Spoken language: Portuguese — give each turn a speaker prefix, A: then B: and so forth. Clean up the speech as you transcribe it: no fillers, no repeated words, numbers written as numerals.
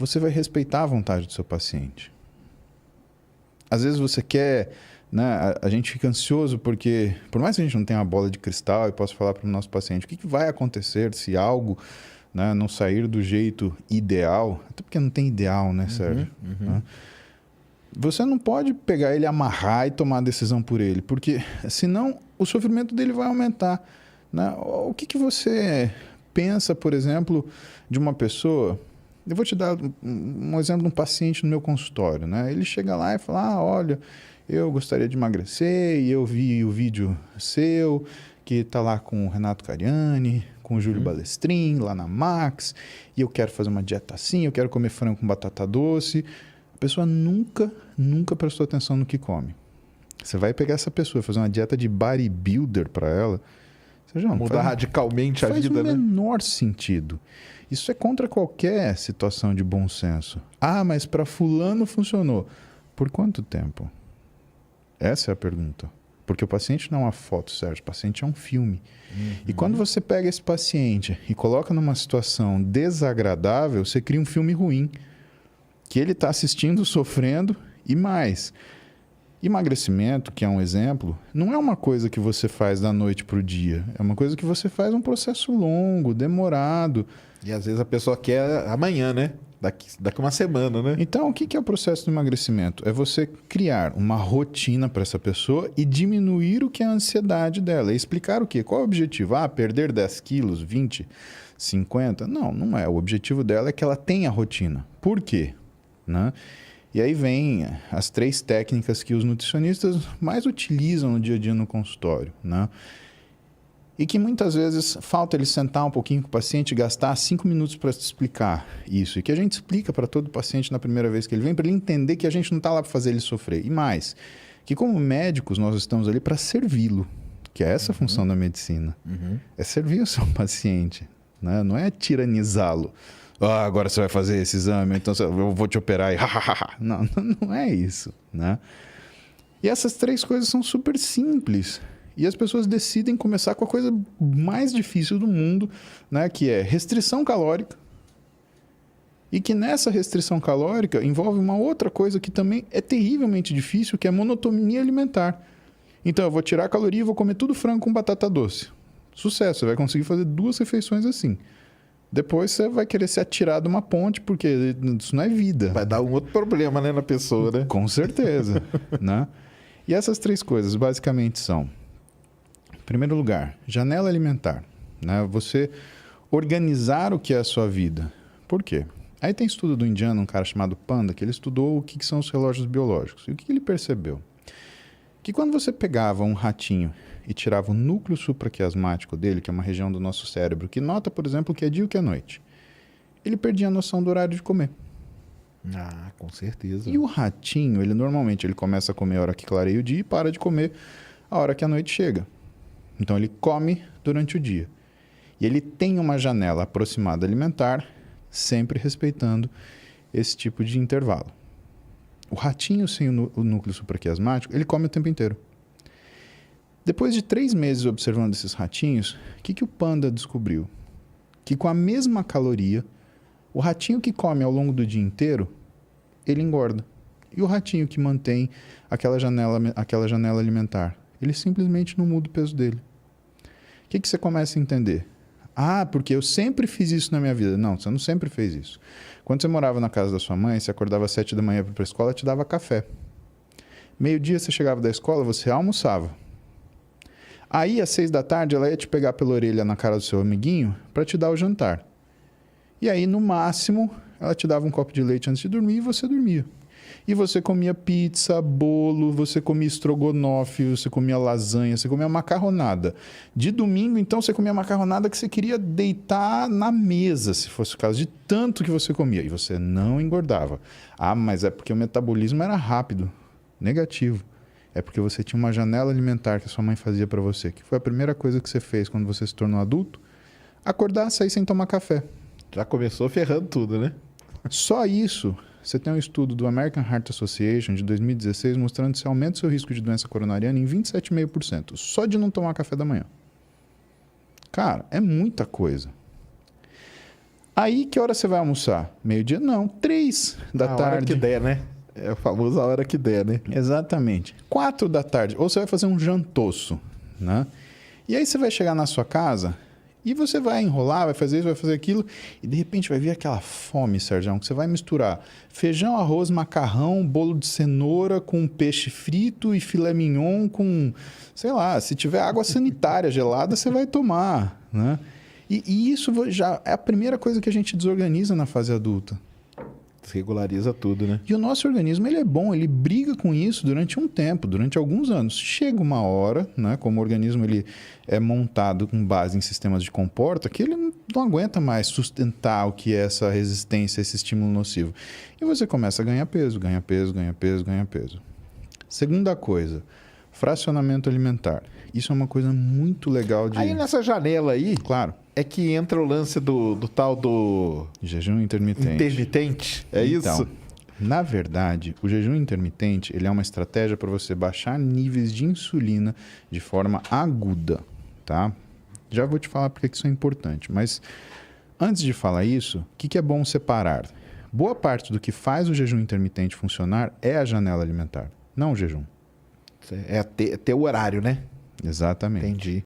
A: você vai respeitar a vontade do seu paciente. Às vezes você quer, né, a gente fica ansioso porque, por mais que a gente não tenha uma bola de cristal e possa falar para o nosso paciente o que vai acontecer se algo, né, não sair do jeito ideal, até porque não tem ideal, né, Sérgio? Né? Você não pode pegar ele, amarrar e tomar a decisão por ele, porque senão o sofrimento dele vai aumentar. Né? O que você pensa, por exemplo, de uma pessoa... Eu vou te dar um exemplo de um paciente no meu consultório. Né? Ele chega lá e fala, olha, eu gostaria de emagrecer e eu vi o vídeo seu, que está lá com o Renato Cariani, com o Júlio Balestrin, lá na Max, e eu quero fazer uma dieta assim, eu quero comer frango com batata doce. A pessoa nunca prestou atenção no que come. Você vai pegar essa pessoa e fazer uma dieta de bodybuilder para ela, você já
B: mudar radicalmente a vida, né?
A: Faz o menor sentido. Isso é contra qualquer situação de bom senso. Ah, mas para fulano funcionou. Por quanto tempo? Essa é a pergunta. Porque o paciente não é uma foto, Sérgio. O paciente é um filme. E quando você pega esse paciente e coloca numa situação desagradável, você cria um filme ruim. Que ele está assistindo, sofrendo e mais. Emagrecimento, que é um exemplo, não é uma coisa que você faz da noite para o dia. É uma coisa que você faz um processo longo, demorado.
B: E às vezes a pessoa quer amanhã, né? Daqui uma semana, né?
A: Então, o que é o processo do emagrecimento? É você criar uma rotina para essa pessoa e diminuir o que é a ansiedade dela. E explicar o quê? Qual é o objetivo? Ah, perder 10 quilos, 20, 50? Não, não é. O objetivo dela é que ela tenha rotina. Por quê? Né? E aí vem as 3 técnicas que os nutricionistas mais utilizam no dia a dia no consultório. Né? E que muitas vezes falta ele sentar um pouquinho com o paciente e gastar 5 minutos para explicar isso. E que a gente explica para todo paciente na primeira vez que ele vem, para ele entender que a gente não está lá para fazer ele sofrer. E mais, que como médicos nós estamos ali para servi-lo, que é essa a função da medicina. É servir o seu paciente, né? Não é tiranizá-lo. Ah, agora você vai fazer esse exame, então eu vou te operar e não, não é isso, né? E essas 3 coisas são super simples. E as pessoas decidem começar com a coisa mais difícil do mundo, né? Que é restrição calórica. E que nessa restrição calórica envolve uma outra coisa que também é terrivelmente difícil, que é a monotonia alimentar. Então eu vou tirar a caloria e vou comer tudo frango com batata doce. Sucesso, você vai conseguir fazer 2 refeições assim. Depois você vai querer se atirar de uma ponte, porque isso não é vida.
B: Vai dar um outro problema, né, na pessoa, né?
A: Com certeza. Né? E essas 3 coisas basicamente são... Em primeiro lugar, janela alimentar. Né? Você organizar o que é a sua vida. Por quê? Aí tem estudo do indiano, um cara chamado Panda, que ele estudou o que são os relógios biológicos. E o que ele percebeu? Que quando você pegava um ratinho e tirava o núcleo supraquiasmático dele, que é uma região do nosso cérebro, que nota, por exemplo, o que é dia e o que é noite, ele perdia a noção do horário de comer.
B: Ah, com certeza.
A: E o ratinho, ele normalmente começa a comer a hora que clareia o dia e para de comer a hora que a noite chega. Então ele come durante o dia. E ele tem uma janela aproximada alimentar, sempre respeitando esse tipo de intervalo. O ratinho sem o núcleo supraquiasmático, ele come o tempo inteiro. Depois de 3 meses observando esses ratinhos, o que o Panda descobriu? Que com a mesma caloria, o ratinho que come ao longo do dia inteiro, ele engorda. E o ratinho que mantém aquela janela alimentar, ele simplesmente não muda o peso dele. O que você começa a entender? Ah, porque eu sempre fiz isso na minha vida. Não, você não sempre fez isso. Quando você morava na casa da sua mãe, você acordava às 7 da manhã para ir para a escola, ela te dava café. Meio-dia você chegava da escola, você almoçava. Aí, às 6 da tarde, ela ia te pegar pela orelha na cara do seu amiguinho para te dar o jantar. E aí, no máximo, ela te dava um copo de leite antes de dormir e você dormia. E você comia pizza, bolo, você comia estrogonofe, você comia lasanha, você comia macarronada. De domingo, então, você comia macarronada que você queria deitar na mesa, se fosse o caso, de tanto que você comia. E você não engordava. Ah, mas é porque o metabolismo era rápido. Negativo. É porque você tinha uma janela alimentar que a sua mãe fazia para você. Que foi a primeira coisa que você fez quando você se tornou adulto? Acordar, sair sem tomar café.
B: Já começou ferrando tudo, né?
A: Só isso... Você tem um estudo do American Heart Association de 2016 mostrando que você aumenta o seu risco de doença coronariana em 27,5%, só de não tomar café da manhã. Cara, é muita coisa. Aí, que hora você vai almoçar? Meio-dia? Não, 3 da
B: A
A: tarde.
B: hora que der, né? É o famoso a hora que der, né?
A: Exatamente. 4 da tarde. Ou você vai fazer um jantoço, né? E aí você vai chegar na sua casa e você vai enrolar, vai fazer isso, vai fazer aquilo, e de repente vai vir aquela fome, Sérgio, que você vai misturar feijão, arroz, macarrão, bolo de cenoura com peixe frito e filé mignon com, sei lá, se tiver água sanitária gelada, você vai tomar, né? E isso já é a primeira coisa que a gente desorganiza na fase adulta.
B: Regulariza tudo, né?
A: E o nosso organismo, ele é bom, ele briga com isso durante um tempo, durante alguns anos. Chega uma hora, né, como o organismo ele é montado com base em sistemas de comporta, que ele não aguenta mais sustentar o que é essa resistência a esse estímulo nocivo. E você começa a ganhar peso, ganha peso, ganha peso, ganha peso. Segunda coisa, fracionamento alimentar. Isso é uma coisa muito legal de...
B: Aí nessa janela aí,
A: Claro,
B: é que entra o lance do tal do
A: jejum intermitente.
B: intermitente. É
A: Então,
B: isso?
A: na verdade, o jejum intermitente ele é uma estratégia para você baixar níveis de insulina de forma aguda, tá? Já vou te falar porque que isso é importante, mas antes de falar isso, o que é bom separar? Boa parte do que faz o jejum intermitente funcionar é a janela alimentar, não o jejum.
B: É ter o horário, né?
A: Exatamente.
B: Entendi.